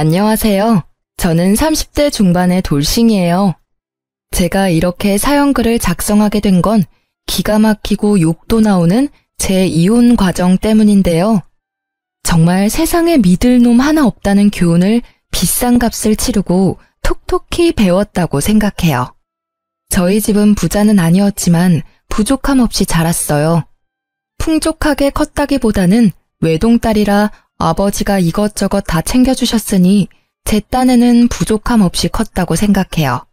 안녕하세요. 저는 30대 중반의 돌싱이에요. 제가 이렇게 사연글을 작성하게 된 건 기가 막히고 욕도 나오는 제 이혼 과정 때문인데요. 정말 세상에 믿을 놈 하나 없다는 교훈을 비싼 값을 치르고 톡톡히 배웠다고 생각해요. 저희 집은 부자는 아니었지만 부족함 없이 자랐어요. 풍족하게 컸다기보다는 외동딸이라 아버지가 이것저것 다 챙겨주셨으니 제 딴에는 부족함 없이 컸다고 생각해요.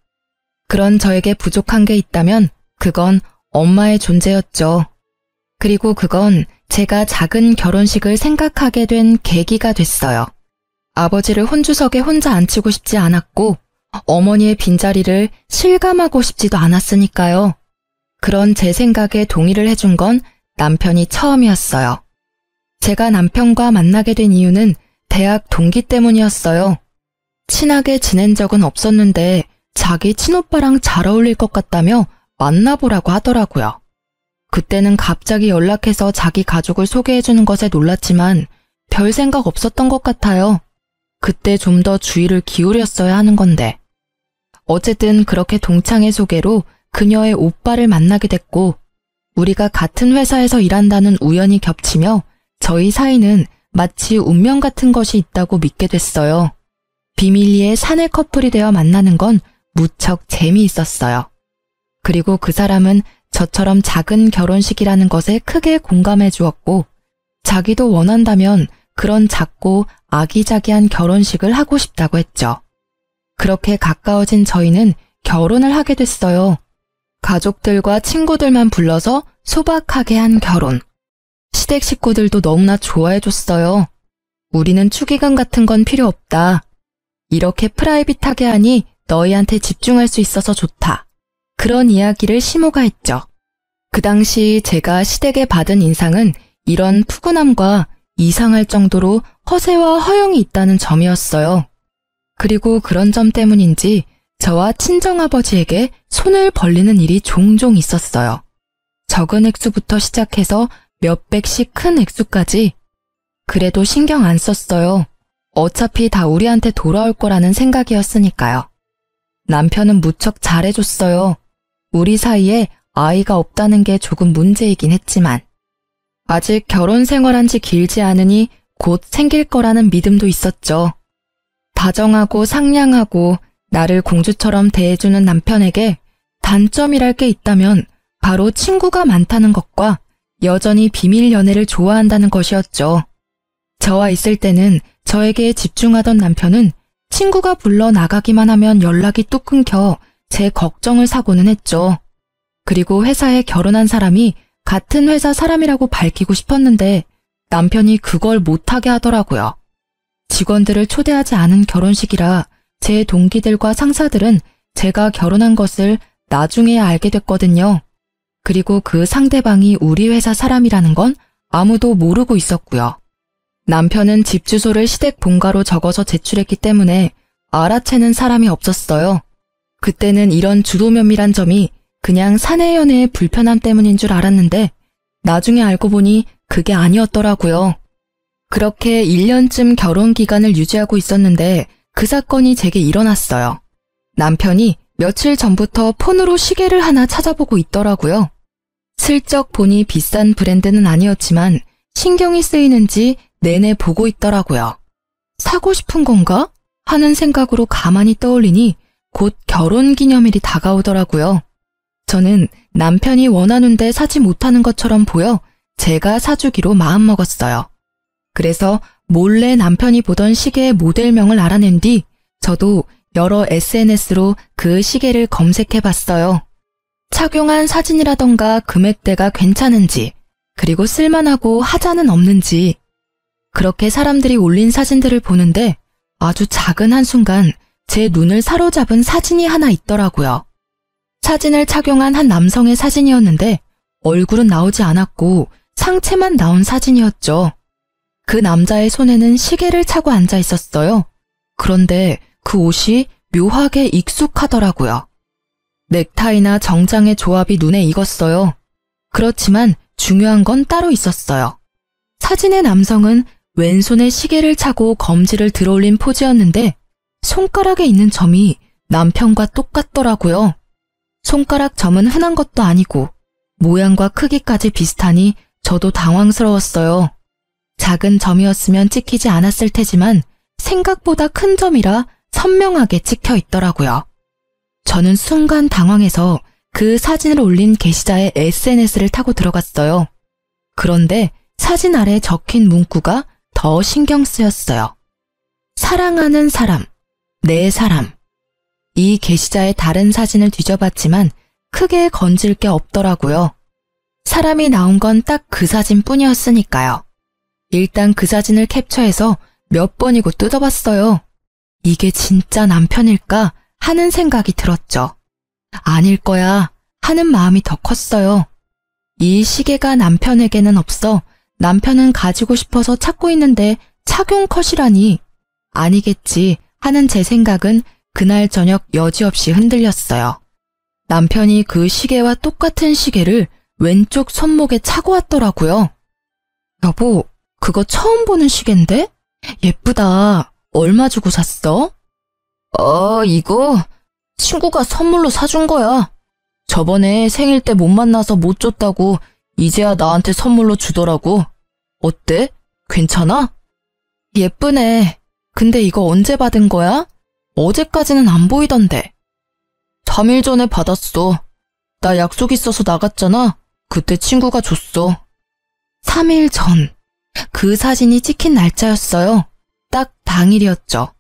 그런 저에게 부족한 게 있다면 그건 엄마의 존재였죠. 그리고 그건 제가 작은 결혼식을 생각하게 된 계기가 됐어요. 아버지를 혼주석에 혼자 앉히고 싶지 않았고 어머니의 빈자리를 실감하고 싶지도 않았으니까요. 그런 제 생각에 동의를 해준 건 남편이 처음이었어요. 제가 남편과 만나게 된 이유는 대학 동기 때문이었어요. 친하게 지낸 적은 없었는데 자기 친오빠랑 잘 어울릴 것 같다며 만나보라고 하더라고요. 그때는 갑자기 연락해서 자기 가족을 소개해주는 것에 놀랐지만 별 생각 없었던 것 같아요. 그때 좀 더 주의를 기울였어야 하는 건데. 어쨌든 그렇게 동창의 소개로 그녀의 오빠를 만나게 됐고 우리가 같은 회사에서 일한다는 우연이 겹치며 저희 사이는 마치 운명 같은 것이 있다고 믿게 됐어요. 비밀리에 사내 커플이 되어 만나는 건 무척 재미있었어요. 그리고 그 사람은 저처럼 작은 결혼식이라는 것에 크게 공감해 주었고 자기도 원한다면 그런 작고 아기자기한 결혼식을 하고 싶다고 했죠. 그렇게 가까워진 저희는 결혼을 하게 됐어요. 가족들과 친구들만 불러서 소박하게 한 결혼. 시댁 식구들도 너무나 좋아해줬어요. 우리는 축의금 같은 건 필요 없다. 이렇게 프라이빗하게 하니 너희한테 집중할 수 있어서 좋다. 그런 이야기를 시모가 했죠. 그 당시 제가 시댁에 받은 인상은 이런 푸근함과 이상할 정도로 허세와 허영이 있다는 점이었어요. 그리고 그런 점 때문인지 저와 친정아버지에게 손을 벌리는 일이 종종 있었어요. 적은 액수부터 시작해서 몇백씩 큰 액수까지. 그래도 신경 안 썼어요. 어차피 다 우리한테 돌아올 거라는 생각이었으니까요. 남편은 무척 잘해줬어요. 우리 사이에 아이가 없다는 게 조금 문제이긴 했지만 아직 결혼 생활한 지 길지 않으니 곧 생길 거라는 믿음도 있었죠. 다정하고 상냥하고 나를 공주처럼 대해주는 남편에게 단점이랄 게 있다면 바로 친구가 많다는 것과 여전히 비밀 연애를 좋아한다는 것이었죠. 저와 있을 때는 저에게 집중하던 남편은 친구가 불러 나가기만 하면 연락이 뚝 끊겨 제 걱정을 사고는 했죠. 그리고 회사에 결혼한 사람이 같은 회사 사람이라고 밝히고 싶었는데 남편이 그걸 못하게 하더라고요. 직원들을 초대하지 않은 결혼식이라 제 동기들과 상사들은 제가 결혼한 것을 나중에 알게 됐거든요. 그리고 그 상대방이 우리 회사 사람이라는 건 아무도 모르고 있었고요. 남편은 집 주소를 시댁 본가로 적어서 제출했기 때문에 알아채는 사람이 없었어요. 그때는 이런 주도면밀한 점이 그냥 사내 연애의 불편함 때문인 줄 알았는데 나중에 알고 보니 그게 아니었더라고요. 그렇게 1년쯤 결혼 기간을 유지하고 있었는데 그 사건이 제게 일어났어요. 남편이 며칠 전부터 폰으로 시계를 하나 찾아보고 있더라고요. 슬쩍 보니 비싼 브랜드는 아니었지만 신경이 쓰이는지 내내 보고 있더라고요. 사고 싶은 건가? 하는 생각으로 가만히 떠올리니 곧 결혼기념일이 다가오더라고요. 저는 남편이 원하는데 사지 못하는 것처럼 보여 제가 사주기로 마음먹었어요. 그래서 몰래 남편이 보던 시계의 모델명을 알아낸 뒤 저도 여러 SNS로 그 시계를 검색해봤어요. 착용한 사진이라던가 금액대가 괜찮은지, 그리고 쓸만하고 하자는 없는지. 그렇게 사람들이 올린 사진들을 보는데 아주 작은 한순간 제 눈을 사로잡은 사진이 하나 있더라고요. 사진을 착용한 한 남성의 사진이었는데 얼굴은 나오지 않았고 상체만 나온 사진이었죠. 그 남자의 손에는 시계를 차고 앉아 있었어요. 그런데 그 옷이 묘하게 익숙하더라고요. 넥타이나 정장의 조합이 눈에 익었어요. 그렇지만 중요한 건 따로 있었어요. 사진의 남성은 왼손에 시계를 차고 검지를 들어올린 포즈였는데 손가락에 있는 점이 남편과 똑같더라고요. 손가락 점은 흔한 것도 아니고 모양과 크기까지 비슷하니 저도 당황스러웠어요. 작은 점이었으면 찍히지 않았을 테지만 생각보다 큰 점이라 선명하게 찍혀 있더라고요. 저는 순간 당황해서 그 사진을 올린 게시자의 SNS를 타고 들어갔어요. 그런데 사진 아래 적힌 문구가 더 신경 쓰였어요. 사랑하는 사람, 내 사람. 이 게시자의 다른 사진을 뒤져봤지만 크게 건질 게 없더라고요. 사람이 나온 건 딱 그 사진뿐이었으니까요. 일단 그 사진을 캡처해서 몇 번이고 뜯어봤어요. 이게 진짜 남편일까 하는 생각이 들었죠. 아닐 거야 하는 마음이 더 컸어요. 이 시계가 남편에게는 없어 남편은 가지고 싶어서 찾고 있는데 착용 컷이라니 아니겠지 하는 제 생각은 그날 저녁 여지없이 흔들렸어요. 남편이 그 시계와 똑같은 시계를 왼쪽 손목에 차고 왔더라고요. 여보, 그거 처음 보는 시계인데? 예쁘다. 얼마 주고 샀어? 이거 친구가 선물로 사준 거야. 저번에 생일 때 못 만나서 못 줬다고 이제야 나한테 선물로 주더라고. 어때? 괜찮아? 예쁘네. 근데 이거 언제 받은 거야? 어제까지는 안 보이던데. 3일 전에 받았어. 나 약속 있어서 나갔잖아. 그때 친구가 줬어. 3일 전. 그 사진이 찍힌 날짜였어요. 딱 당일이었죠.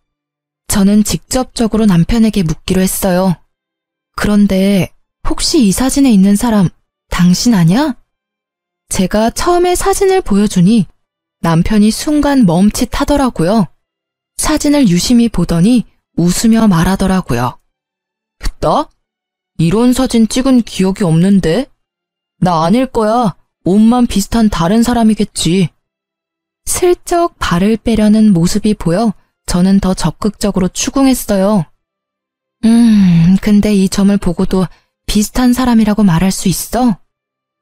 저는 직접적으로 남편에게 묻기로 했어요. 그런데 혹시 이 사진에 있는 사람 당신 아냐? 제가 처음에 사진을 보여주니 남편이 순간 멈칫하더라고요. 사진을 유심히 보더니 웃으며 말하더라고요. 나? 이런 사진 찍은 기억이 없는데? 나 아닐 거야. 옷만 비슷한 다른 사람이겠지. 슬쩍 발을 빼려는 모습이 보여 저는 더 적극적으로 추궁했어요. 근데 이 점을 보고도 비슷한 사람이라고 말할 수 있어?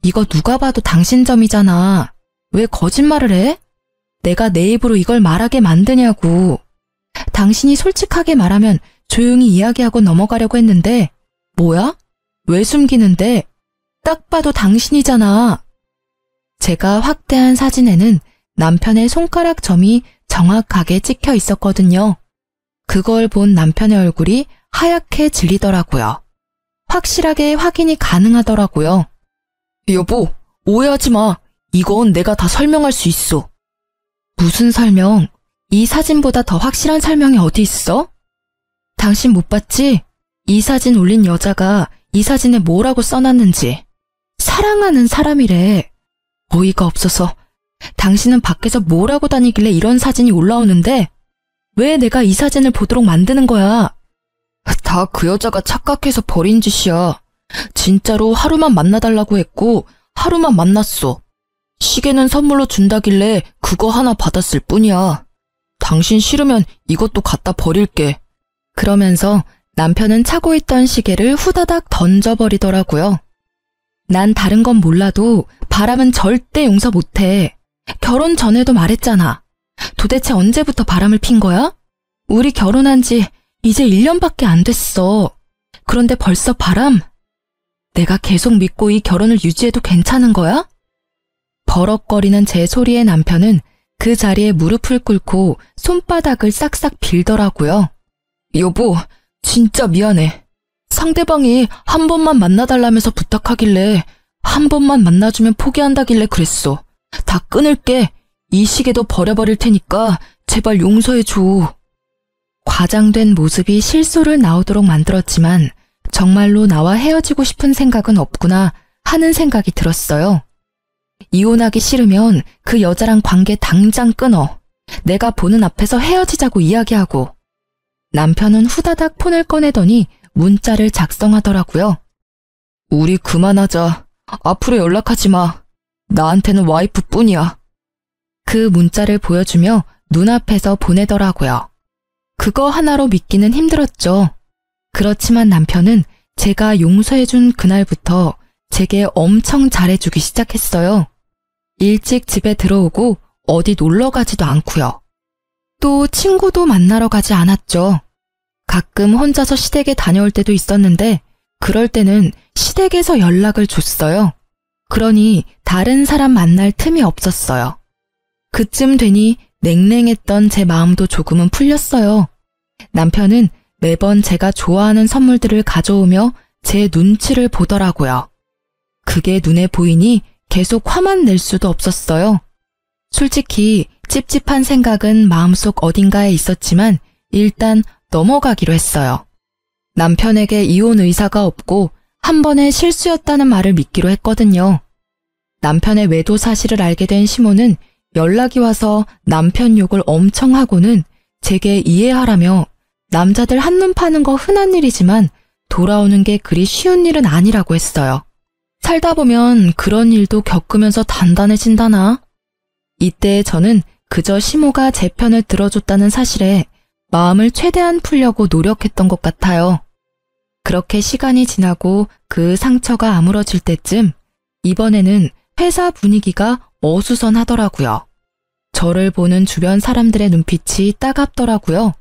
이거 누가 봐도 당신 점이잖아. 왜 거짓말을 해? 내가 내 입으로 이걸 말하게 만드냐고. 당신이 솔직하게 말하면 조용히 이야기하고 넘어가려고 했는데 뭐야? 왜 숨기는데? 딱 봐도 당신이잖아. 제가 확대한 사진에는 남편의 손가락 점이 정확하게 찍혀 있었거든요. 그걸 본 남편의 얼굴이 하얗게 질리더라고요. 확실하게 확인이 가능하더라고요. 여보, 오해하지 마. 이건 내가 다 설명할 수 있어. 무슨 설명? 이 사진보다 더 확실한 설명이 어디 있어? 당신 못 봤지? 이 사진 올린 여자가 이 사진에 뭐라고 써놨는지. 사랑하는 사람이래. 어이가 없어서. 당신은 밖에서 뭘 하고 다니길래 이런 사진이 올라오는데 왜 내가 이 사진을 보도록 만드는 거야? 다 그 여자가 착각해서 버린 짓이야. 진짜로 하루만 만나달라고 했고 하루만 만났어. 시계는 선물로 준다길래 그거 하나 받았을 뿐이야. 당신 싫으면 이것도 갖다 버릴게. 그러면서 남편은 차고 있던 시계를 후다닥 던져버리더라고요. 난 다른 건 몰라도 바람은 절대 용서 못해. 결혼 전에도 말했잖아. 도대체 언제부터 바람을 핀 거야? 우리 결혼한 지 이제 1년밖에 안 됐어. 그런데 벌써 바람? 내가 계속 믿고 이 결혼을 유지해도 괜찮은 거야? 버럭거리는 제 소리에 남편은 그 자리에 무릎을 꿇고 손바닥을 싹싹 빌더라고요. 여보, 진짜 미안해. 상대방이 한 번만 만나달라면서 부탁하길래 한 번만 만나주면 포기한다길래 그랬어. 다 끊을게. 이 시계도 버려버릴 테니까 제발 용서해줘. 과장된 모습이 실소를 나오도록 만들었지만 정말로 나와 헤어지고 싶은 생각은 없구나 하는 생각이 들었어요. 이혼하기 싫으면 그 여자랑 관계 당장 끊어. 내가 보는 앞에서 헤어지자고 이야기하고. 남편은 후다닥 폰을 꺼내더니 문자를 작성하더라고요. 우리 그만하자. 앞으로 연락하지 마. 나한테는 와이프뿐이야. 그 문자를 보여주며 눈앞에서 보내더라고요. 그거 하나로 믿기는 힘들었죠. 그렇지만 남편은 제가 용서해준 그날부터 제게 엄청 잘해주기 시작했어요. 일찍 집에 들어오고 어디 놀러 가지도 않고요. 또 친구도 만나러 가지 않았죠. 가끔 혼자서 시댁에 다녀올 때도 있었는데 그럴 때는 시댁에서 연락을 줬어요. 그러니 다른 사람 만날 틈이 없었어요. 그쯤 되니 냉랭했던 제 마음도 조금은 풀렸어요. 남편은 매번 제가 좋아하는 선물들을 가져오며 제 눈치를 보더라고요. 그게 눈에 보이니 계속 화만 낼 수도 없었어요. 솔직히 찝찝한 생각은 마음속 어딘가에 있었지만 일단 넘어가기로 했어요. 남편에게 이혼 의사가 없고 한 번의 실수였다는 말을 믿기로 했거든요. 남편의 외도 사실을 알게 된 시모는 연락이 와서 남편 욕을 엄청 하고는 제게 이해하라며 남자들 한눈 파는 거 흔한 일이지만 돌아오는 게 그리 쉬운 일은 아니라고 했어요. 살다 보면 그런 일도 겪으면서 단단해진다나? 이때 저는 그저 시모가 제 편을 들어줬다는 사실에 마음을 최대한 풀려고 노력했던 것 같아요. 그렇게 시간이 지나고 그 상처가 아물어질 때쯤 이번에는 회사 분위기가 어수선하더라고요. 저를 보는 주변 사람들의 눈빛이 따갑더라고요.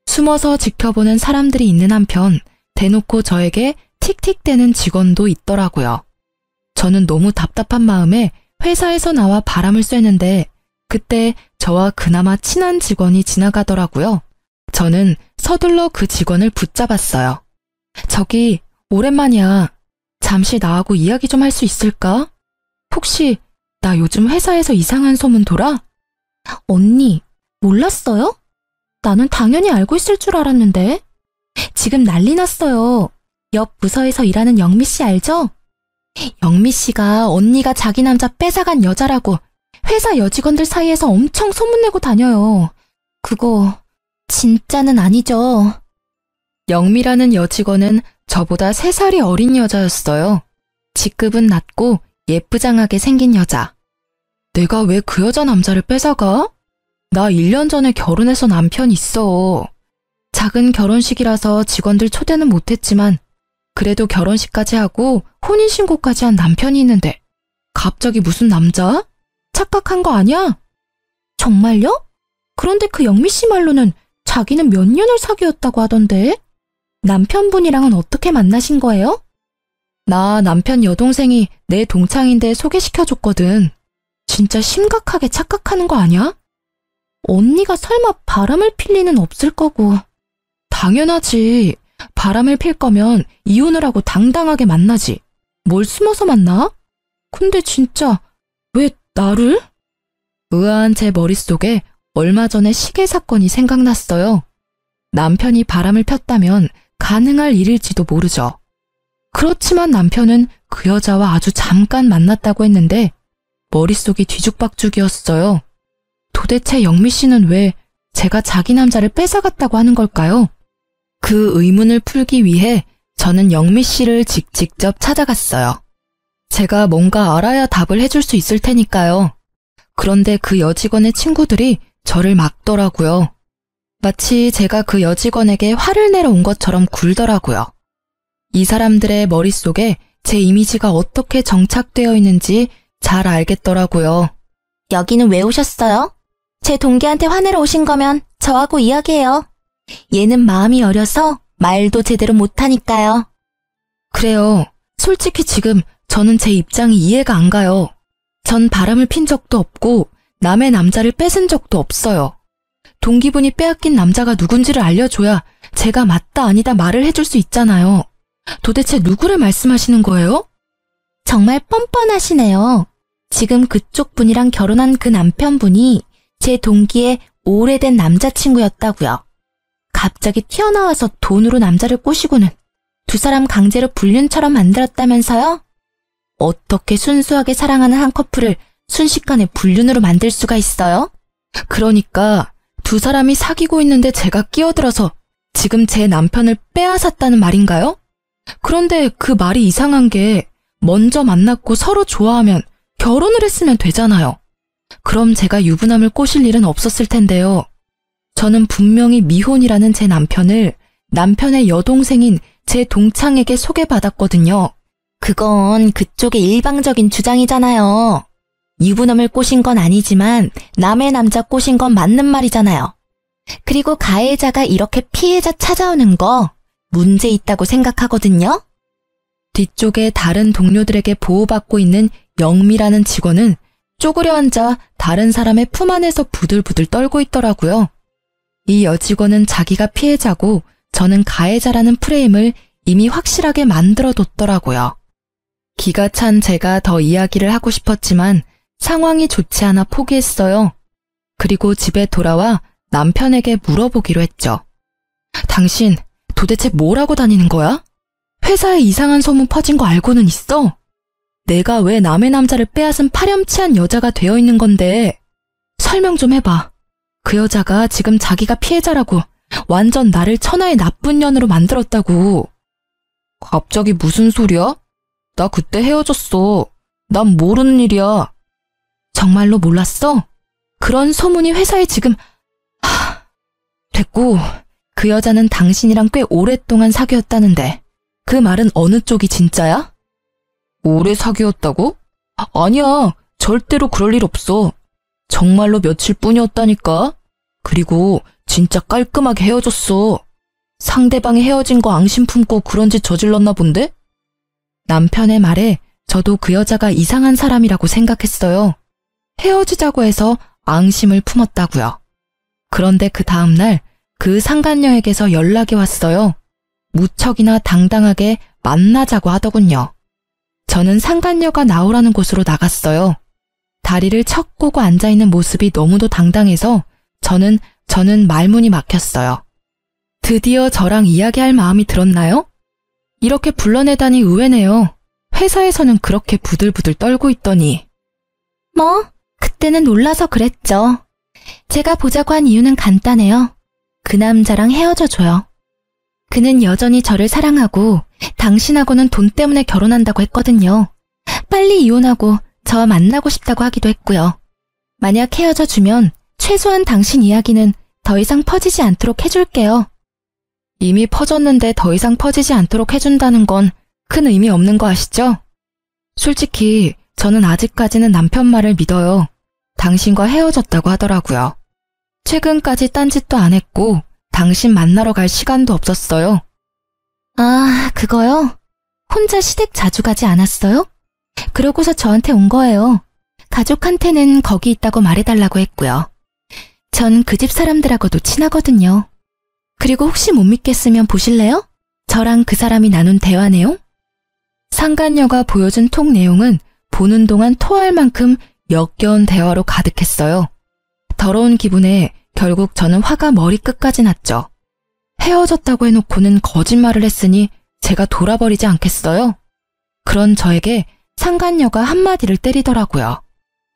숨어서 지켜보는 사람들이 있는 한편 대놓고 저에게 틱틱대는 직원도 있더라고요. 저는 너무 답답한 마음에 회사에서 나와 바람을 쐬는데 그때 저와 그나마 친한 직원이 지나가더라고요. 저는 서둘러 그 직원을 붙잡았어요. 저기, 오랜만이야. 잠시 나하고 이야기 좀 할 수 있을까? 혹시 나 요즘 회사에서 이상한 소문 돌아? 언니, 몰랐어요? 나는 당연히 알고 있을 줄 알았는데. 지금 난리 났어요. 옆 부서에서 일하는 영미 씨 알죠? 영미 씨가 언니가 자기 남자 뺏어간 여자라고 회사 여직원들 사이에서 엄청 소문내고 다녀요. 그거 진짜는 아니죠. 영미라는 여직원은 저보다 3살이 어린 여자였어요. 직급은 낮고 예쁘장하게 생긴 여자. 내가 왜 그 여자 남자를 뺏어가? 나 1년 전에 결혼해서 남편 있어. 작은 결혼식이라서 직원들 초대는 못했지만 그래도 결혼식까지 하고 혼인신고까지 한 남편이 있는데 갑자기 무슨 남자? 착각한 거 아니야? 정말요? 그런데 그 영미 씨 말로는 자기는 몇 년을 사귀었다고 하던데? 남편분이랑은 어떻게 만나신 거예요? 나 남편 여동생이 내 동창인데 소개시켜줬거든. 진짜 심각하게 착각하는 거 아니야? 언니가 설마 바람을 필 리는 없을 거고. 당연하지. 바람을 필 거면 이혼을 하고 당당하게 만나지. 뭘 숨어서 만나? 근데 진짜 왜 나를? 의아한 제 머릿속에 얼마 전에 시계 사건이 생각났어요. 남편이 바람을 폈다면 가능할 일일지도 모르죠. 그렇지만 남편은 그 여자와 아주 잠깐 만났다고 했는데 머릿속이 뒤죽박죽이었어요. 도대체 영미 씨는 왜 제가 자기 남자를 뺏어갔다고 하는 걸까요? 그 의문을 풀기 위해 저는 영미 씨를 직접 찾아갔어요. 제가 뭔가 알아야 답을 해줄 수 있을 테니까요. 그런데 그 여직원의 친구들이 저를 막더라고요. 마치 제가 그 여직원에게 화를 내러 온 것처럼 굴더라고요. 이 사람들의 머릿속에 제 이미지가 어떻게 정착되어 있는지 잘 알겠더라고요. 여기는 왜 오셨어요? 제 동기한테 화내러 오신 거면 저하고 이야기해요. 얘는 마음이 어려서 말도 제대로 못하니까요. 그래요. 솔직히 지금 저는 제 입장이 이해가 안 가요. 전 바람을 핀 적도 없고 남의 남자를 뺏은 적도 없어요. 동기분이 빼앗긴 남자가 누군지를 알려줘야 제가 맞다 아니다 말을 해줄 수 있잖아요. 도대체 누구를 말씀하시는 거예요? 정말 뻔뻔하시네요. 지금 그쪽 분이랑 결혼한 그 남편분이 제 동기의 오래된 남자친구였다고요. 갑자기 튀어나와서 돈으로 남자를 꼬시고는 두 사람 강제로 불륜처럼 만들었다면서요? 어떻게 순수하게 사랑하는 한 커플을 순식간에 불륜으로 만들 수가 있어요? 그러니까 두 사람이 사귀고 있는데 제가 끼어들어서 지금 제 남편을 빼앗았다는 말인가요? 그런데 그 말이 이상한 게 먼저 만났고 서로 좋아하면 결혼을 했으면 되잖아요. 그럼 제가 유부남을 꼬실 일은 없었을 텐데요. 저는 분명히 미혼이라는 제 남편을 남편의 여동생인 제 동창에게 소개받았거든요. 그건 그쪽의 일방적인 주장이잖아요. 유부남을 꼬신 건 아니지만 남의 남자 꼬신 건 맞는 말이잖아요. 그리고 가해자가 이렇게 피해자 찾아오는 거 문제 있다고 생각하거든요. 뒤쪽에 다른 동료들에게 보호받고 있는 영미라는 직원은 쪼그려 앉아 다른 사람의 품 안에서 부들부들 떨고 있더라고요. 이 여직원은 자기가 피해자고 저는 가해자라는 프레임을 이미 확실하게 만들어뒀더라고요. 기가 찬 제가 더 이야기를 하고 싶었지만 상황이 좋지 않아 포기했어요. 그리고 집에 돌아와 남편에게 물어보기로 했죠. 당신 도대체 뭘 하고 다니는 거야? 회사에 이상한 소문 퍼진 거 알고는 있어? 내가 왜 남의 남자를 빼앗은 파렴치한 여자가 되어 있는 건데 설명 좀 해봐. 그 여자가 지금 자기가 피해자라고 완전 나를 천하의 나쁜 년으로 만들었다고. 갑자기 무슨 소리야? 나 그때 헤어졌어. 난 모르는 일이야. 정말로 몰랐어? 그런 소문이 회사에 지금... 됐고, 그 여자는 당신이랑 꽤 오랫동안 사귀었다는데 그 말은 어느 쪽이 진짜야? 오래 사귀었다고? 아니야, 절대로 그럴 일 없어. 정말로 며칠 뿐이었다니까. 그리고 진짜 깔끔하게 헤어졌어. 상대방이 헤어진 거 앙심 품고 그런 짓 저질렀나 본데? 남편의 말에 저도 그 여자가 이상한 사람이라고 생각했어요. 헤어지자고 해서 앙심을 품었다고요. 그런데 그 다음날 그 상간녀에게서 연락이 왔어요. 무척이나 당당하게 만나자고 하더군요. 저는 상간녀가 나오라는 곳으로 나갔어요. 다리를 척 꼬고 앉아있는 모습이 너무도 당당해서 저는 말문이 막혔어요. 드디어 저랑 이야기할 마음이 들었나요? 이렇게 불러내다니 의외네요. 회사에서는 그렇게 부들부들 떨고 있더니. 그때는 놀라서 그랬죠. 제가 보자고 한 이유는 간단해요. 그 남자랑 헤어져줘요. 그는 여전히 저를 사랑하고 당신하고는 돈 때문에 결혼한다고 했거든요. 빨리 이혼하고 저와 만나고 싶다고 하기도 했고요. 만약 헤어져주면 최소한 당신 이야기는 더 이상 퍼지지 않도록 해줄게요. 이미 퍼졌는데 더 이상 퍼지지 않도록 해준다는 건 큰 의미 없는 거 아시죠? 솔직히 저는 아직까지는 남편 말을 믿어요. 당신과 헤어졌다고 하더라고요. 최근까지 딴짓도 안 했고 당신 만나러 갈 시간도 없었어요. 아, 그거요? 혼자 시댁 자주 가지 않았어요? 그러고서 저한테 온 거예요. 가족한테는 거기 있다고 말해달라고 했고요. 전 그 집 사람들하고도 친하거든요. 그리고 혹시 못 믿겠으면 보실래요? 저랑 그 사람이 나눈 대화 내용? 상간녀가 보여준 톡 내용은 보는 동안 토할 만큼 역겨운 대화로 가득했어요. 더러운 기분에 결국 저는 화가 머리끝까지 났죠. 헤어졌다고 해놓고는 거짓말을 했으니 제가 돌아버리지 않겠어요? 그런 저에게 상간녀가 한마디를 때리더라고요.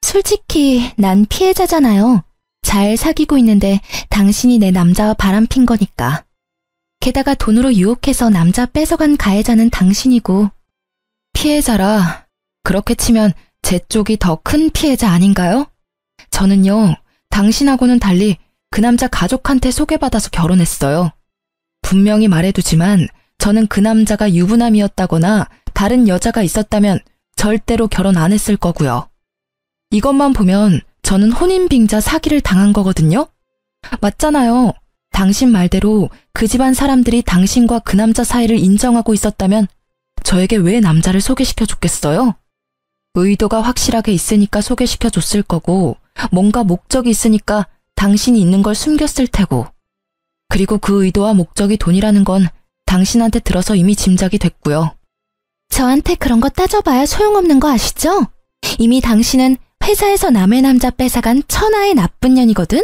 솔직히 난 피해자잖아요. 잘 사귀고 있는데 당신이 내 남자와 바람핀 거니까. 게다가 돈으로 유혹해서 남자 뺏어간 가해자는 당신이고. 피해자라. 그렇게 치면 제 쪽이 더 큰 피해자 아닌가요? 저는요, 당신하고는 달리 그 남자 가족한테 소개받아서 결혼했어요. 분명히 말해두지만 저는 그 남자가 유부남이었다거나 다른 여자가 있었다면 절대로 결혼 안 했을 거고요. 이것만 보면 저는 혼인빙자 사기를 당한 거거든요? 맞잖아요. 당신 말대로 그 집안 사람들이 당신과 그 남자 사이를 인정하고 있었다면 저에게 왜 남자를 소개시켜 줬겠어요? 의도가 확실하게 있으니까 소개시켜 줬을 거고 뭔가 목적이 있으니까 당신이 있는 걸 숨겼을 테고 그리고 그 의도와 목적이 돈이라는 건 당신한테 들어서 이미 짐작이 됐고요. 저한테 그런 거 따져봐야 소용없는 거 아시죠? 이미 당신은 회사에서 남의 남자 뺏어간 천하의 나쁜 년이거든?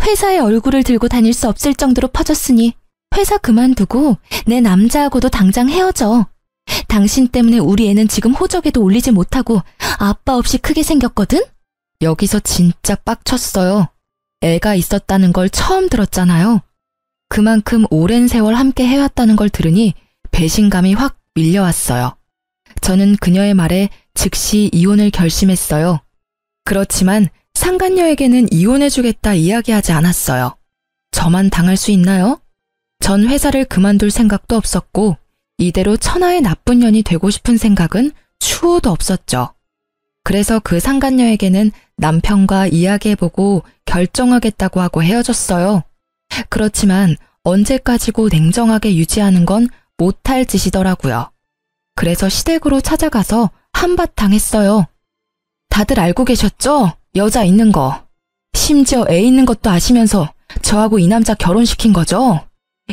회사에 얼굴을 들고 다닐 수 없을 정도로 퍼졌으니 회사 그만두고 내 남자하고도 당장 헤어져. 당신 때문에 우리 애는 지금 호적에도 올리지 못하고 아빠 없이 크게 생겼거든? 여기서 진짜 빡쳤어요. 애가 있었다는 걸 처음 들었잖아요. 그만큼 오랜 세월 함께 해왔다는 걸 들으니 배신감이 확 밀려왔어요. 저는 그녀의 말에 즉시 이혼을 결심했어요. 그렇지만 상간녀에게는 이혼해주겠다 이야기하지 않았어요. 저만 당할 수 있나요? 전 회사를 그만둘 생각도 없었고 이대로 천하의 나쁜 년이 되고 싶은 생각은 추호도 없었죠. 그래서 그 상간녀에게는 남편과 이야기해보고 결정하겠다고 하고 헤어졌어요. 그렇지만 언제까지고 냉정하게 유지하는 건 못할 짓이더라고요. 그래서 시댁으로 찾아가서 한바탕 했어요. 다들 알고 계셨죠? 여자 있는 거. 심지어 애 있는 것도 아시면서 저하고 이 남자 결혼시킨 거죠?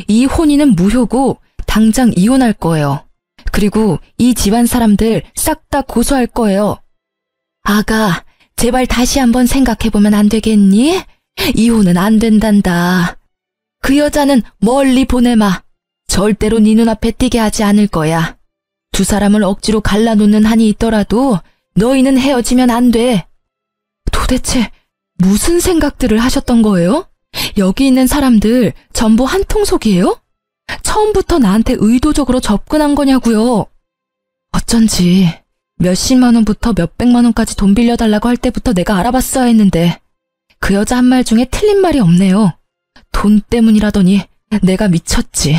이 혼인은 무효고 당장 이혼할 거예요. 그리고 이 집안 사람들 싹 다 고소할 거예요. 아가, 제발 다시 한번 생각해보면 안 되겠니? 이혼은 안 된단다. 그 여자는 멀리 보내마. 절대로 네 눈앞에 띄게 하지 않을 거야. 두 사람을 억지로 갈라놓는 한이 있더라도 너희는 헤어지면 안 돼. 도대체 무슨 생각들을 하셨던 거예요? 여기 있는 사람들 전부 한통속이에요? 처음부터 나한테 의도적으로 접근한 거냐고요. 어쩐지 몇십만 원부터 몇백만 원까지 돈 빌려달라고 할 때부터 내가 알아봤어야 했는데 그 여자 한 말 중에 틀린 말이 없네요. 돈 때문이라더니 내가 미쳤지.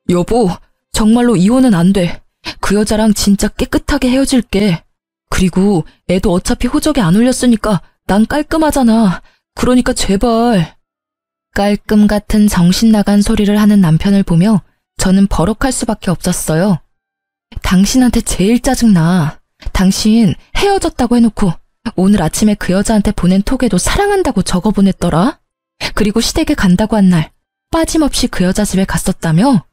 여보, 정말로 이혼은 안 돼. 그 여자랑 진짜 깨끗하게 헤어질게. 그리고 애도 어차피 호적에 안 올렸으니까 난 깔끔하잖아. 그러니까 제발. 깔끔 같은 정신 나간 소리를 하는 남편을 보며 저는 버럭할 수밖에 없었어요. 당신한테 제일 짜증나. 당신 헤어졌다고 해놓고 오늘 아침에 그 여자한테 보낸 톡에도 사랑한다고 적어보냈더라. 그리고 시댁에 간다고 한 날 빠짐없이 그 여자 집에 갔었다며?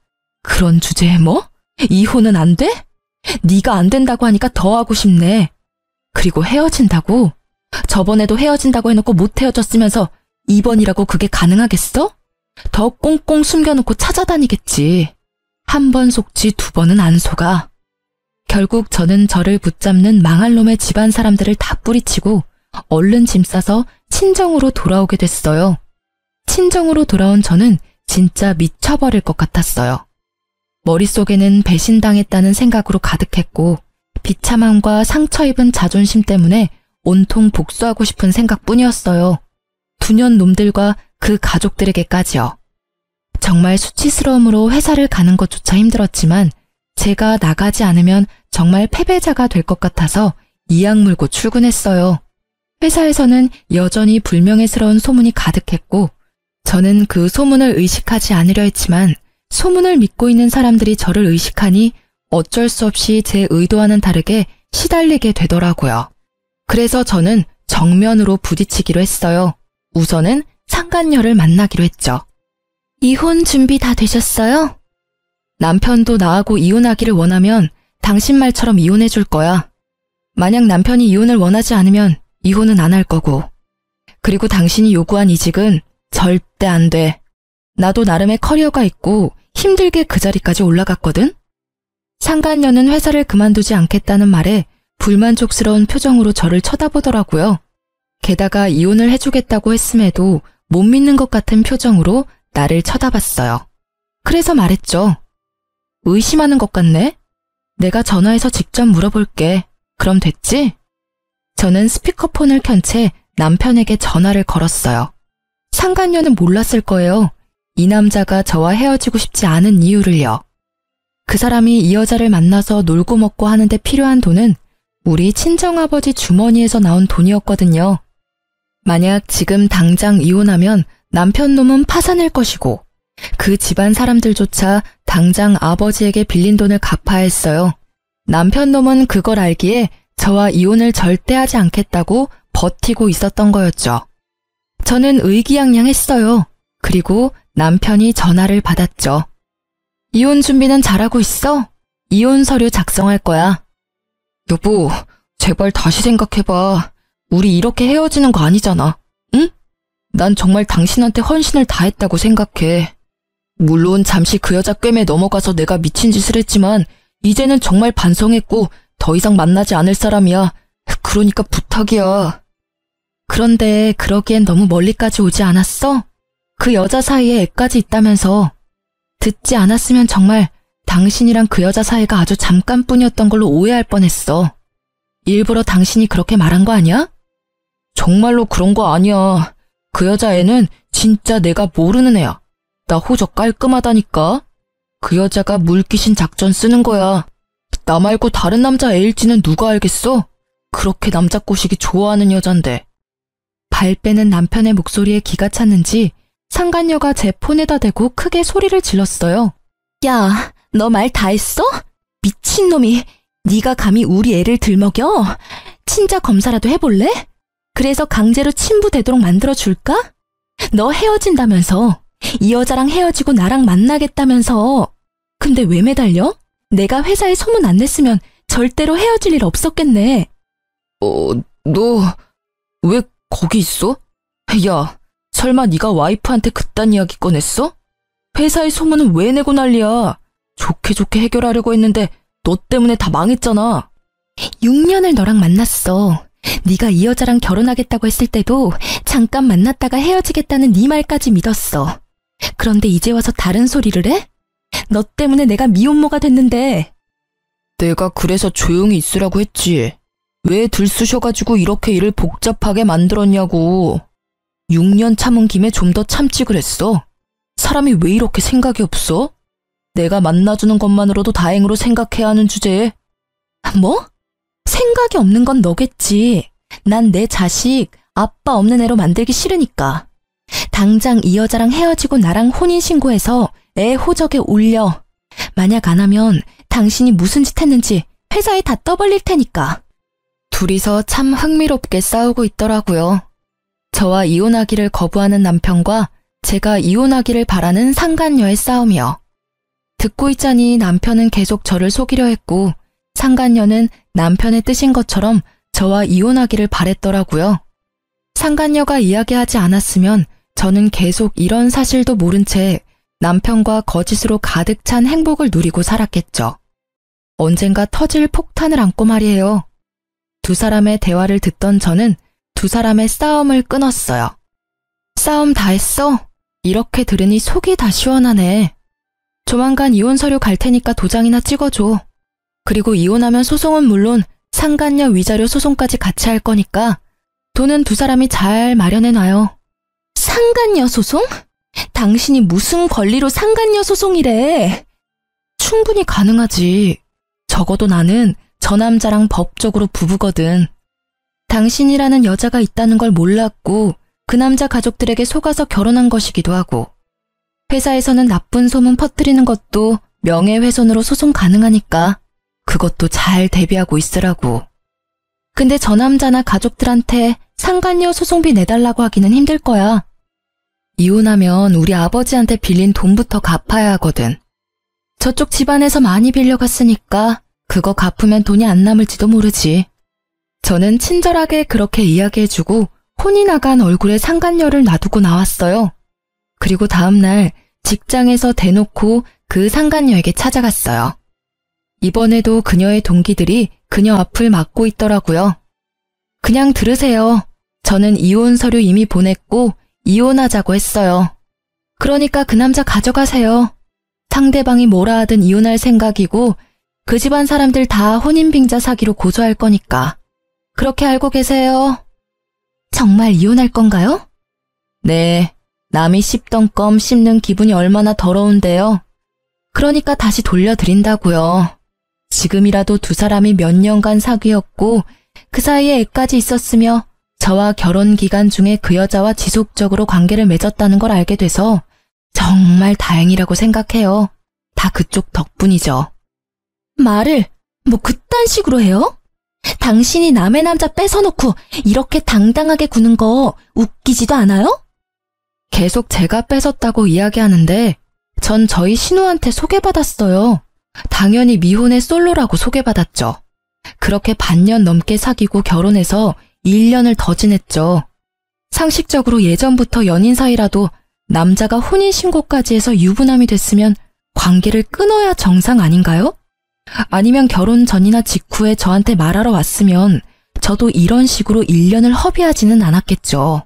그런 주제에 뭐? 이혼은 안 돼? 네가 안 된다고 하니까 더 하고 싶네. 그리고 헤어진다고? 저번에도 헤어진다고 해놓고 못 헤어졌으면서 이번이라고 그게 가능하겠어? 더 꽁꽁 숨겨놓고 찾아다니겠지. 한 번 속지 두 번은 안 속아. 결국 저는 저를 붙잡는 망할 놈의 집안 사람들을 다 뿌리치고 얼른 짐 싸서 친정으로 돌아오게 됐어요. 친정으로 돌아온 저는 진짜 미쳐버릴 것 같았어요. 머릿속에는 배신당했다는 생각으로 가득했고 비참함과 상처 입은 자존심 때문에 온통 복수하고 싶은 생각뿐이었어요. 두년 놈들과 그 가족들에게까지요. 정말 수치스러움으로 회사를 가는 것조차 힘들었지만 제가 나가지 않으면 정말 패배자가 될 것 같아서 이악 물고 출근했어요. 회사에서는 여전히 불명예스러운 소문이 가득했고 저는 그 소문을 의식하지 않으려 했지만 소문을 믿고 있는 사람들이 저를 의식하니 어쩔 수 없이 제 의도와는 다르게 시달리게 되더라고요. 그래서 저는 정면으로 부딪히기로 했어요. 우선은 상간녀를 만나기로 했죠. 이혼 준비 다 되셨어요? 남편도 나하고 이혼하기를 원하면 당신 말처럼 이혼해 줄 거야. 만약 남편이 이혼을 원하지 않으면 이혼은 안 할 거고. 그리고 당신이 요구한 이직은 절대 안 돼. 나도 나름의 커리어가 있고 힘들게 그 자리까지 올라갔거든? 상간녀는 회사를 그만두지 않겠다는 말에 불만족스러운 표정으로 저를 쳐다보더라고요. 게다가 이혼을 해주겠다고 했음에도 못 믿는 것 같은 표정으로 나를 쳐다봤어요. 그래서 말했죠. 의심하는 것 같네? 내가 전화해서 직접 물어볼게. 그럼 됐지? 저는 스피커폰을 켠 채 남편에게 전화를 걸었어요. 상간녀는 몰랐을 거예요. 이 남자가 저와 헤어지고 싶지 않은 이유를요. 그 사람이 이 여자를 만나서 놀고 먹고 하는데 필요한 돈은 우리 친정아버지 주머니에서 나온 돈이었거든요. 만약 지금 당장 이혼하면 남편 놈은 파산할 것이고 그 집안 사람들조차 당장 아버지에게 빌린 돈을 갚아야 했어요. 남편 놈은 그걸 알기에 저와 이혼을 절대 하지 않겠다고 버티고 있었던 거였죠. 저는 의기양양했어요. 그리고 남편이 전화를 받았죠. 이혼 준비는 잘하고 있어? 이혼 서류 작성할 거야. 여보, 제발 다시 생각해봐. 우리 이렇게 헤어지는 거 아니잖아. 응? 난 정말 당신한테 헌신을 다했다고 생각해. 물론 잠시 그 여자 꿰매 넘어가서 내가 미친 짓을 했지만 이제는 정말 반성했고 더 이상 만나지 않을 사람이야. 그러니까 부탁이야. 그런데 그러기엔 너무 멀리까지 오지 않았어? 그 여자 사이에 애까지 있다면서. 듣지 않았으면 정말 당신이랑 그 여자 사이가 아주 잠깐뿐이었던 걸로 오해할 뻔했어. 일부러 당신이 그렇게 말한 거 아니야? 정말로 그런 거 아니야. 그 여자애는 진짜 내가 모르는 애야. 나 호적 깔끔하다니까. 그 여자가 물귀신 작전 쓰는 거야. 나 말고 다른 남자 애일지는 누가 알겠어? 그렇게 남자 꼬시기 좋아하는 여잔데. 발 빼는 남편의 목소리에 기가 찼는지 상간녀가 제 폰에다 대고 크게 소리를 질렀어요. 야, 너 말 다 했어? 미친놈이, 네가 감히 우리 애를 들먹여? 친자 검사라도 해볼래? 그래서 강제로 친부되도록 만들어줄까? 너 헤어진다면서, 이 여자랑 헤어지고 나랑 만나겠다면서. 근데 왜 매달려? 내가 회사에 소문 안 냈으면 절대로 헤어질 일 없었겠네. 너 왜 거기 있어? 야, 설마 네가 와이프한테 그딴 이야기 꺼냈어? 회사에 소문은 왜 내고 난리야? 좋게 좋게 해결하려고 했는데 너 때문에 다 망했잖아. 6년을 너랑 만났어. 네가 이 여자랑 결혼하겠다고 했을 때도 잠깐 만났다가 헤어지겠다는 네 말까지 믿었어. 그런데 이제 와서 다른 소리를 해? 너 때문에 내가 미혼모가 됐는데. 내가 그래서 조용히 있으라고 했지. 왜 들쑤셔가지고 이렇게 일을 복잡하게 만들었냐고. 6년 참은 김에 좀 더 참지 그랬어. 사람이 왜 이렇게 생각이 없어? 내가 만나주는 것만으로도 다행으로 생각해야 하는 주제에. 뭐? 생각이 없는 건 너겠지. 난 내 자식 아빠 없는 애로 만들기 싫으니까. 당장 이 여자랑 헤어지고 나랑 혼인신고해서 애 호적에 올려. 만약 안 하면 당신이 무슨 짓 했는지 회사에 다 떠벌릴 테니까. 둘이서 참 흥미롭게 싸우고 있더라고요. 저와 이혼하기를 거부하는 남편과 제가 이혼하기를 바라는 상간녀의 싸움이요. 듣고 있자니 남편은 계속 저를 속이려 했고 상간녀는 남편의 뜻인 것처럼 저와 이혼하기를 바랬더라고요. 상간녀가 이야기하지 않았으면 저는 계속 이런 사실도 모른 채 남편과 거짓으로 가득 찬 행복을 누리고 살았겠죠. 언젠가 터질 폭탄을 안고 말이에요. 두 사람의 대화를 듣던 저는 두 사람의 싸움을 끊었어요. 싸움 다 했어? 이렇게 들으니 속이 다 시원하네. 조만간 이혼 서류 갈 테니까 도장이나 찍어줘. 그리고 이혼하면 소송은 물론 상간녀 위자료 소송까지 같이 할 거니까 돈은 두 사람이 잘 마련해놔요. 상간녀 소송? 당신이 무슨 권리로 상간녀 소송이래? 충분히 가능하지. 적어도 나는 저 남자랑 법적으로 부부거든. 당신이라는 여자가 있다는 걸 몰랐고 그 남자 가족들에게 속아서 결혼한 것이기도 하고 회사에서는 나쁜 소문 퍼뜨리는 것도 명예훼손으로 소송 가능하니까 그것도 잘 대비하고 있으라고. 근데 저 남자나 가족들한테 상간녀 소송비 내달라고 하기는 힘들 거야. 이혼하면 우리 아버지한테 빌린 돈부터 갚아야 하거든. 저쪽 집안에서 많이 빌려갔으니까 그거 갚으면 돈이 안 남을지도 모르지. 저는 친절하게 그렇게 이야기해주고 혼이 나간 얼굴에 상간녀를 놔두고 나왔어요. 그리고 다음날 직장에서 대놓고 그 상간녀에게 찾아갔어요. 이번에도 그녀의 동기들이 그녀 앞을 막고 있더라고요. 그냥 들으세요. 저는 이혼 서류 이미 보냈고 이혼하자고 했어요. 그러니까 그 남자 가져가세요. 상대방이 뭐라 하든 이혼할 생각이고 그 집안 사람들 다 혼인빙자 사기로 고소할 거니까. 그렇게 알고 계세요. 정말 이혼할 건가요? 네, 남이 씹던 껌 씹는 기분이 얼마나 더러운데요. 그러니까 다시 돌려드린다고요. 지금이라도 두 사람이 몇 년간 사귀었고 그 사이에 애까지 있었으며 저와 결혼 기간 중에 그 여자와 지속적으로 관계를 맺었다는 걸 알게 돼서 정말 다행이라고 생각해요. 다 그쪽 덕분이죠. 말을 뭐 그딴 식으로 해요? 당신이 남의 남자 뺏어놓고 이렇게 당당하게 구는 거 웃기지도 않아요? 계속 제가 뺏었다고 이야기하는데 전 저희 신우한테 소개받았어요. 당연히 미혼의 솔로라고 소개받았죠. 그렇게 반년 넘게 사귀고 결혼해서 1년을 더 지냈죠. 상식적으로 예전부터 연인 사이라도 남자가 혼인신고까지 해서 유부남이 됐으면 관계를 끊어야 정상 아닌가요? 아니면 결혼 전이나 직후에 저한테 말하러 왔으면 저도 이런 식으로 1년을 허비하지는 않았겠죠.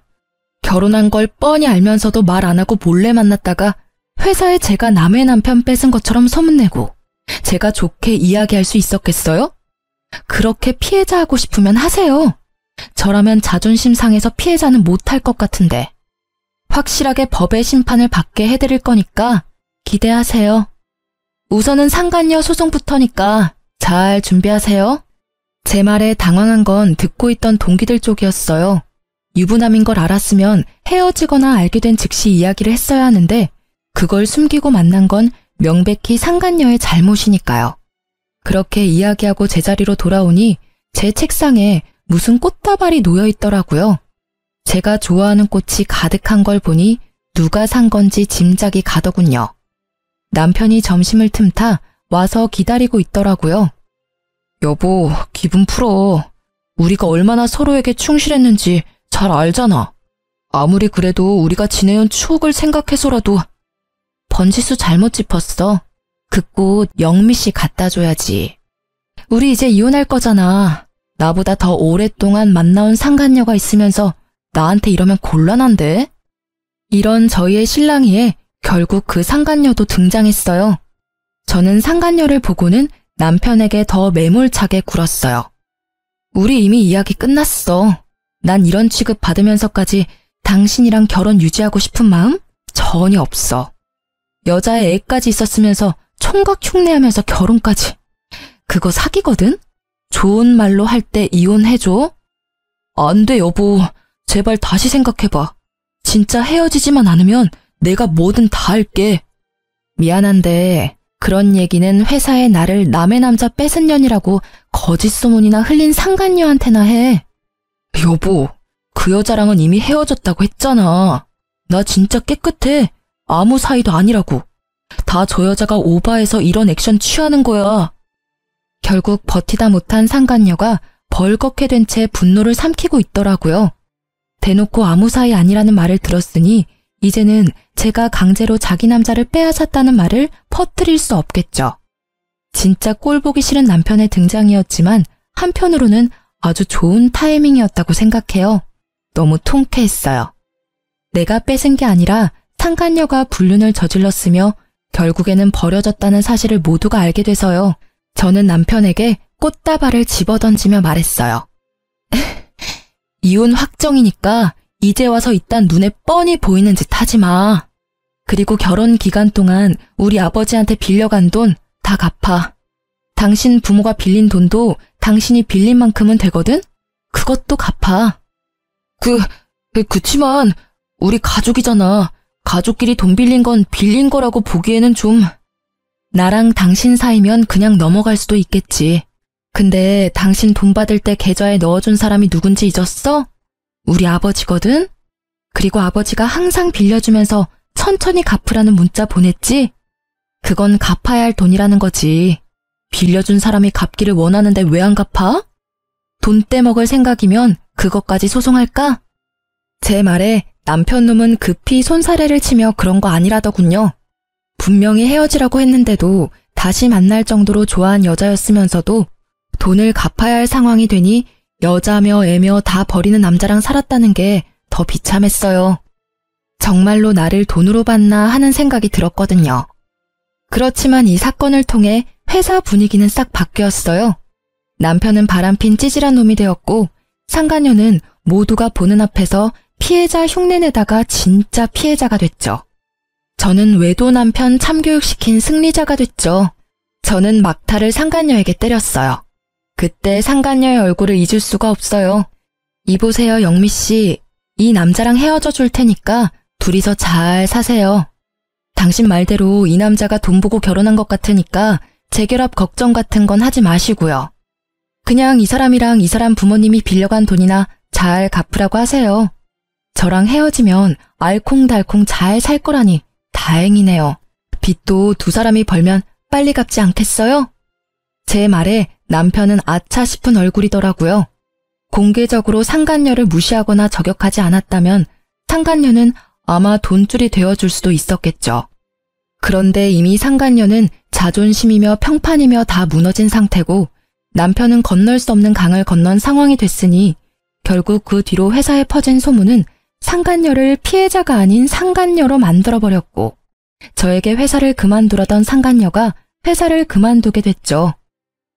결혼한 걸 뻔히 알면서도 말 안 하고 몰래 만났다가 회사에 제가 남의 남편 뺏은 것처럼 소문내고 제가 좋게 이야기할 수 있었겠어요? 그렇게 피해자하고 싶으면 하세요. 저라면 자존심 상해서 피해자는 못할 것 같은데. 확실하게 법의 심판을 받게 해드릴 거니까 기대하세요. 우선은 상간녀 소송부터니까 잘 준비하세요. 제 말에 당황한 건 듣고 있던 동기들 쪽이었어요. 유부남인 걸 알았으면 헤어지거나 알게 된 즉시 이야기를 했어야 하는데 그걸 숨기고 만난 건 명백히 상간녀의 잘못이니까요. 그렇게 이야기하고 제자리로 돌아오니 제 책상에 무슨 꽃다발이 놓여 있더라고요. 제가 좋아하는 꽃이 가득한 걸 보니 누가 산 건지 짐작이 가더군요. 남편이 점심을 틈타 와서 기다리고 있더라고요. 여보, 기분 풀어. 우리가 얼마나 서로에게 충실했는지 잘 알잖아. 아무리 그래도 우리가 지내온 추억을 생각해서라도. 번지수 잘못 짚었어. 그 꽃 영미 씨 갖다 줘야지. 우리 이제 이혼할 거잖아. 나보다 더 오랫동안 만나온 상간녀가 있으면서 나한테 이러면 곤란한데? 이런 저희의 실랑이에 결국 그 상간녀도 등장했어요. 저는 상간녀를 보고는 남편에게 더 매몰차게 굴었어요. 우리 이미 이야기 끝났어. 난 이런 취급 받으면서까지 당신이랑 결혼 유지하고 싶은 마음 전혀 없어. 여자의 애까지 있었으면서 총각 흉내하면서 결혼까지. 그거 사기거든? 좋은 말로 할 때 이혼해줘? 안 돼, 여보. 제발 다시 생각해봐. 진짜 헤어지지만 않으면 내가 뭐든 다 할게. 미안한데 그런 얘기는 회사에 나를 남의 남자 뺏은 년이라고 거짓 소문이나 흘린 상간녀한테나 해. 여보, 그 여자랑은 이미 헤어졌다고 했잖아. 나 진짜 깨끗해. 아무 사이도 아니라고. 다 저 여자가 오바해서 이런 액션 취하는 거야. 결국 버티다 못한 상간녀가 벌겋게 된 채 분노를 삼키고 있더라고요. 대놓고 아무 사이 아니라는 말을 들었으니 이제는 제가 강제로 자기 남자를 빼앗았다는 말을 퍼뜨릴 수 없겠죠. 진짜 꼴보기 싫은 남편의 등장이었지만 한편으로는 아주 좋은 타이밍이었다고 생각해요. 너무 통쾌했어요. 내가 뺏은 게 아니라 상간녀가 불륜을 저질렀으며 결국에는 버려졌다는 사실을 모두가 알게 돼서요. 저는 남편에게 꽃다발을 집어던지며 말했어요. 이혼 확정이니까 이제 와서 이딴 눈에 뻔히 보이는 짓 하지 마. 그리고 결혼 기간 동안 우리 아버지한테 빌려간 돈 다 갚아. 당신 부모가 빌린 돈도 당신이 빌린 만큼은 되거든? 그것도 갚아. 그치만 우리 가족이잖아. 가족끼리 돈 빌린 건 빌린 거라고 보기에는 좀. 나랑 당신 사이면 그냥 넘어갈 수도 있겠지. 근데 당신 돈 받을 때 계좌에 넣어준 사람이 누군지 잊었어? 우리 아버지거든? 그리고 아버지가 항상 빌려주면서 천천히 갚으라는 문자 보냈지? 그건 갚아야 할 돈이라는 거지. 빌려준 사람이 갚기를 원하는데 왜 안 갚아? 돈 떼먹을 생각이면 그것까지 소송할까? 제 말에 남편 놈은 급히 손사래를 치며 그런 거 아니라더군요. 분명히 헤어지라고 했는데도 다시 만날 정도로 좋아한 여자였으면서도 돈을 갚아야 할 상황이 되니 여자며 애며 다 버리는 남자랑 살았다는 게 더 비참했어요. 정말로 나를 돈으로 봤나 하는 생각이 들었거든요. 그렇지만 이 사건을 통해 회사 분위기는 싹 바뀌었어요. 남편은 바람핀 찌질한 놈이 되었고 상간녀는 모두가 보는 앞에서 피해자 흉내내다가 진짜 피해자가 됐죠. 저는 외도 남편 참교육시킨 승리자가 됐죠. 저는 막타를 상간녀에게 때렸어요. 그때 상간녀의 얼굴을 잊을 수가 없어요. 이보세요, 영미씨. 이 남자랑 헤어져 줄 테니까 둘이서 잘 사세요. 당신 말대로 이 남자가 돈 보고 결혼한 것 같으니까 재결합 걱정 같은 건 하지 마시고요. 그냥 이 사람이랑 이 사람 부모님이 빌려간 돈이나 잘 갚으라고 하세요. 저랑 헤어지면 알콩달콩 잘 살 거라니 다행이네요. 빚도 두 사람이 벌면 빨리 갚지 않겠어요? 제 말에 남편은 아차 싶은 얼굴이더라고요. 공개적으로 상간녀를 무시하거나 저격하지 않았다면 상간녀는 아마 돈줄이 되어줄 수도 있었겠죠. 그런데 이미 상간녀는 자존심이며 평판이며 다 무너진 상태고 남편은 건널 수 없는 강을 건넌 상황이 됐으니 결국 그 뒤로 회사에 퍼진 소문은 상간녀를 피해자가 아닌 상간녀로 만들어버렸고 저에게 회사를 그만두라던 상간녀가 회사를 그만두게 됐죠.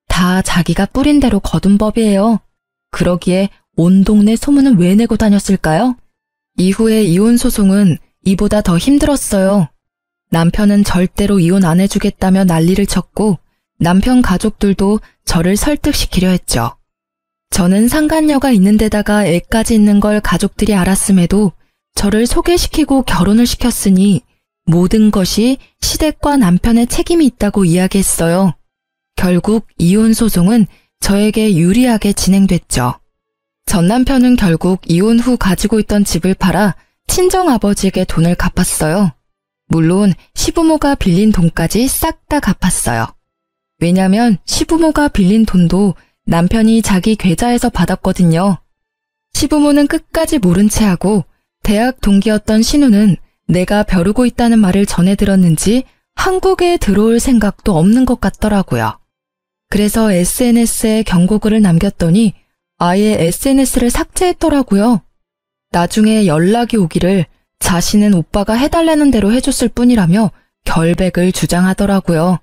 다 자기가 뿌린 대로 거둔 법이에요. 그러기에 온 동네 소문은 왜 내고 다녔을까요? 이후에 이혼 소송은 이보다 더 힘들었어요. 남편은 절대로 이혼 안 해주겠다며 난리를 쳤고 남편 가족들도 저를 설득시키려 했죠. 저는 상간녀가 있는 데다가 애까지 있는 걸 가족들이 알았음에도 저를 소개시키고 결혼을 시켰으니 모든 것이 시댁과 남편의 책임이 있다고 이야기했어요. 결국 이혼 소송은 저에게 유리하게 진행됐죠. 전 남편은 결국 이혼 후 가지고 있던 집을 팔아 친정아버지에게 돈을 갚았어요. 물론 시부모가 빌린 돈까지 싹 다 갚았어요. 왜냐면 시부모가 빌린 돈도 남편이 자기 계좌에서 받았거든요. 시부모는 끝까지 모른 채 하고 대학 동기였던 신우는 내가 벼르고 있다는 말을 전해 들었는지 한국에 들어올 생각도 없는 것 같더라고요. 그래서 SNS에 경고글을 남겼더니 아예 SNS를 삭제했더라고요. 나중에 연락이 오기를 자신은 오빠가 해달라는 대로 해줬을 뿐이라며 결백을 주장하더라고요.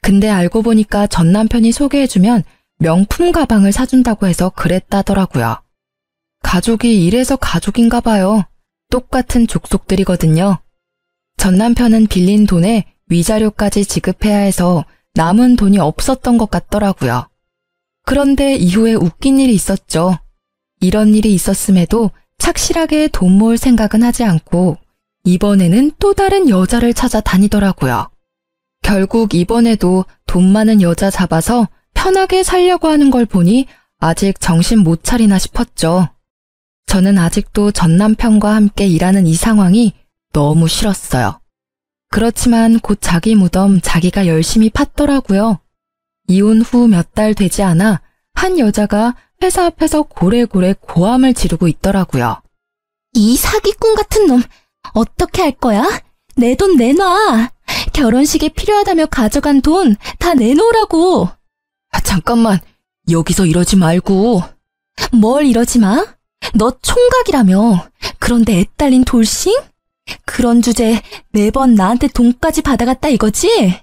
근데 알고 보니까 전 남편이 소개해주면 명품 가방을 사준다고 해서 그랬다더라고요. 가족이 이래서 가족인가 봐요. 똑같은 족속들이거든요. 전 남편은 빌린 돈에 위자료까지 지급해야 해서 남은 돈이 없었던 것 같더라고요. 그런데 이후에 웃긴 일이 있었죠. 이런 일이 있었음에도 착실하게 돈 모을 생각은 하지 않고 이번에는 또 다른 여자를 찾아 다니더라고요. 결국 이번에도 돈 많은 여자 잡아서 편하게 살려고 하는 걸 보니 아직 정신 못 차리나 싶었죠. 저는 아직도 전 남편과 함께 일하는 이 상황이 너무 싫었어요. 그렇지만 곧 자기 무덤 자기가 열심히 팠더라고요. 이혼 후 몇 달 되지 않아 한 여자가 회사 앞에서 고래고래 고함을 지르고 있더라고요. 이 사기꾼 같은 놈, 어떻게 할 거야? 내 돈 내놔. 결혼식에 필요하다며 가져간 돈 다 내놓으라고. 잠깐만, 여기서 이러지 말고. 뭘 이러지 마? 너 총각이라며. 그런데 애 딸린 돌싱? 그런 주제에 매번 나한테 돈까지 받아갔다 이거지?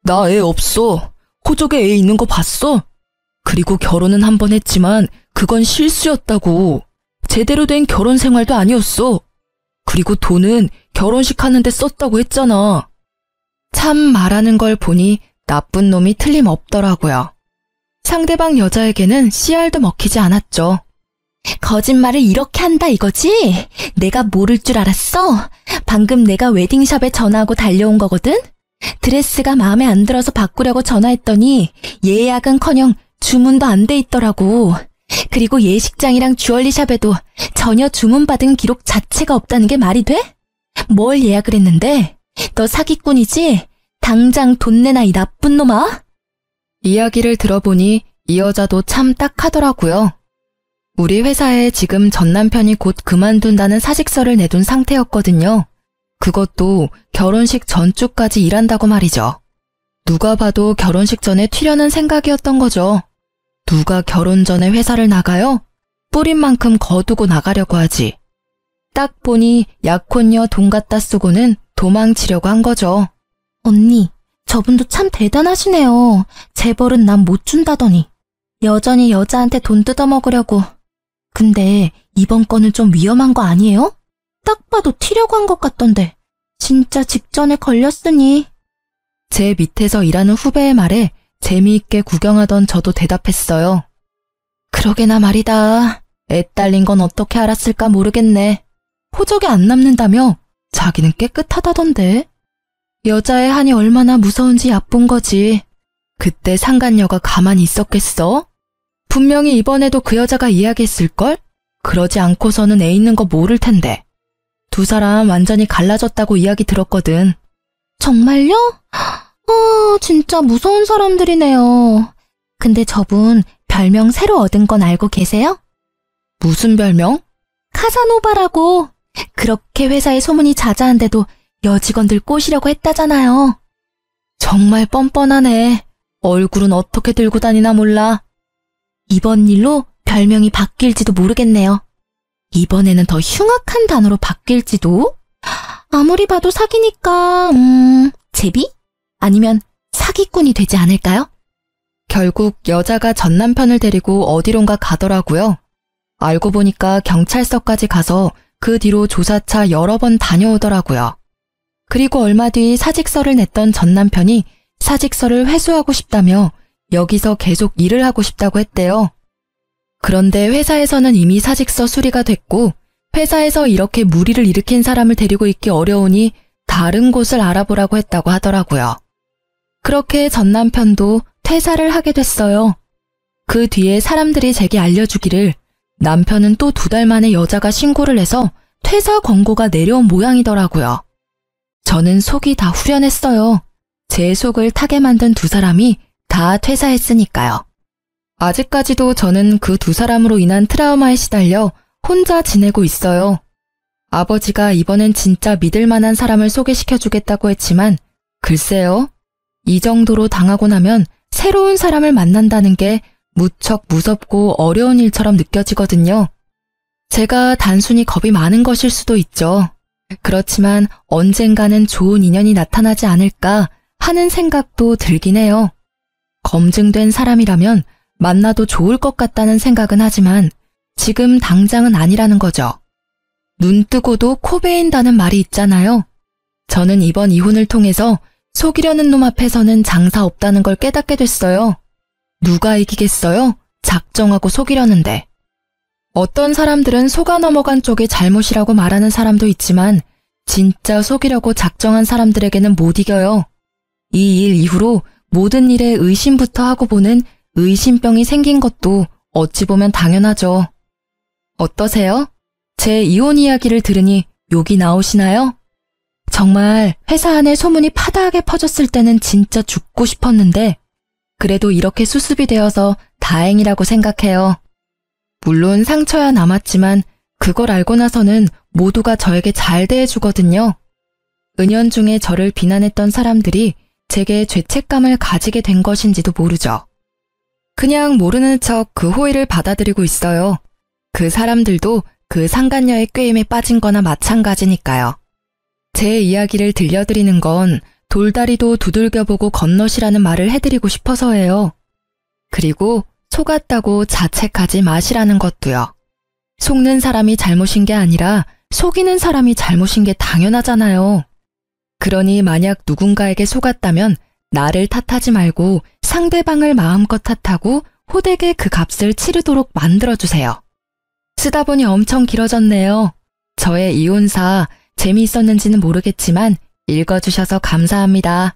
나 애 없어. 호적에 애 있는 거 봤어? 그리고 결혼은 한 번 했지만 그건 실수였다고. 제대로 된 결혼 생활도 아니었어. 그리고 돈은 결혼식 하는데 썼다고 했잖아. 참 말하는 걸 보니 나쁜 놈이 틀림없더라고요. 상대방 여자에게는 씨알도 먹히지 않았죠. 거짓말을 이렇게 한다 이거지? 내가 모를 줄 알았어? 방금 내가 웨딩샵에 전화하고 달려온 거거든? 드레스가 마음에 안 들어서 바꾸려고 전화했더니 예약은커녕 주문도 안 돼 있더라고. 그리고 예식장이랑 주얼리샵에도 전혀 주문받은 기록 자체가 없다는 게 말이 돼? 뭘 예약을 했는데? 너 사기꾼이지? 당장 돈 내놔 이 나쁜 놈아. 이야기를 들어보니 이 여자도 참 딱하더라고요. 우리 회사에 지금 전 남편이 곧 그만둔다는 사직서를 내둔 상태였거든요. 그것도 결혼식 전주까지 일한다고 말이죠. 누가 봐도 결혼식 전에 튀려는 생각이었던 거죠. 누가 결혼 전에 회사를 나가요? 뿌린 만큼 거두고 나가려고 하지. 딱 보니 약혼녀 돈 갖다 쓰고는 도망치려고 한 거죠. 언니, 저분도 참 대단하시네요. 재벌은 난 못 준다더니. 여전히 여자한테 돈 뜯어먹으려고. 근데 이번 건은 좀 위험한 거 아니에요? 딱 봐도 튀려고 한 것 같던데. 진짜 직전에 걸렸으니. 제 밑에서 일하는 후배의 말에 재미있게 구경하던 저도 대답했어요. 그러게나 말이다. 애 딸린 건 어떻게 알았을까 모르겠네. 호적에 안 남는다며 자기는 깨끗하다던데. 여자의 한이 얼마나 무서운지 얕본 거지. 그때 상간녀가 가만히 있었겠어? 분명히 이번에도 그 여자가 이야기했을걸? 그러지 않고서는 애 있는 거 모를 텐데. 두 사람 완전히 갈라졌다고 이야기 들었거든. 정말요? 진짜 무서운 사람들이네요. 근데 저분 별명 새로 얻은 건 알고 계세요? 무슨 별명? 카사노바라고. 그렇게 회사에 소문이 자자한데도 여직원들 꼬시려고 했다잖아요. 정말 뻔뻔하네. 얼굴은 어떻게 들고 다니나 몰라. 이번 일로 별명이 바뀔지도 모르겠네요. 이번에는 더 흉악한 단어로 바뀔지도? 아무리 봐도 사기니까 제비? 아니면 사기꾼이 되지 않을까요? 결국 여자가 전 남편을 데리고 어디론가 가더라고요. 알고 보니까 경찰서까지 가서 그 뒤로 조사차 여러 번 다녀오더라고요. 그리고 얼마 뒤 사직서를 냈던 전 남편이 사직서를 회수하고 싶다며 여기서 계속 일을 하고 싶다고 했대요. 그런데 회사에서는 이미 사직서 수리가 됐고 회사에서 이렇게 무리를 일으킨 사람을 데리고 있기 어려우니 다른 곳을 알아보라고 했다고 하더라고요. 그렇게 전 남편도 퇴사를 하게 됐어요. 그 뒤에 사람들이 제게 알려주기를 남편은 또 2달 만에 여자가 신고를 해서 퇴사 권고가 내려온 모양이더라고요. 저는 속이 다 후련했어요. 제 속을 타게 만든 2 사람이 다 퇴사했으니까요. 아직까지도 저는 그 2 사람으로 인한 트라우마에 시달려 혼자 지내고 있어요. 아버지가 이번엔 진짜 믿을 만한 사람을 소개시켜주겠다고 했지만 글쎄요. 이 정도로 당하고 나면 새로운 사람을 만난다는 게 무척 무섭고 어려운 일처럼 느껴지거든요. 제가 단순히 겁이 많은 것일 수도 있죠. 그렇지만 언젠가는 좋은 인연이 나타나지 않을까 하는 생각도 들긴 해요. 검증된 사람이라면 만나도 좋을 것 같다는 생각은 하지만 지금 당장은 아니라는 거죠. 눈 뜨고도 코 베인다는 말이 있잖아요. 저는 이번 이혼을 통해서 속이려는 놈 앞에서는 장사 없다는 걸 깨닫게 됐어요. 누가 이기겠어요? 작정하고 속이려는데. 어떤 사람들은 속아 넘어간 쪽이 잘못이라고 말하는 사람도 있지만 진짜 속이려고 작정한 사람들에게는 못 이겨요. 이 일 이후로 모든 일에 의심부터 하고 보는 의심병이 생긴 것도 어찌 보면 당연하죠. 어떠세요? 제 이혼 이야기를 들으니 욕이 나오시나요? 정말 회사 안에 소문이 파다하게 퍼졌을 때는 진짜 죽고 싶었는데 그래도 이렇게 수습이 되어서 다행이라고 생각해요. 물론 상처야 남았지만 그걸 알고 나서는 모두가 저에게 잘 대해주거든요. 은연중에 저를 비난했던 사람들이 제게 죄책감을 가지게 된 것인지도 모르죠. 그냥 모르는 척 그 호의를 받아들이고 있어요. 그 사람들도 그 상간녀의 꾀임에 빠진 거나 마찬가지니까요. 제 이야기를 들려드리는 건 돌다리도 두들겨보고 건너시라는 말을 해드리고 싶어서예요. 그리고 속았다고 자책하지 마시라는 것도요. 속는 사람이 잘못인 게 아니라 속이는 사람이 잘못인 게 당연하잖아요. 그러니 만약 누군가에게 속았다면 나를 탓하지 말고 상대방을 마음껏 탓하고 호되게 그 값을 치르도록 만들어주세요. 쓰다 보니 엄청 길어졌네요. 저의 이혼사 재미있었는지는 모르겠지만 읽어주셔서 감사합니다.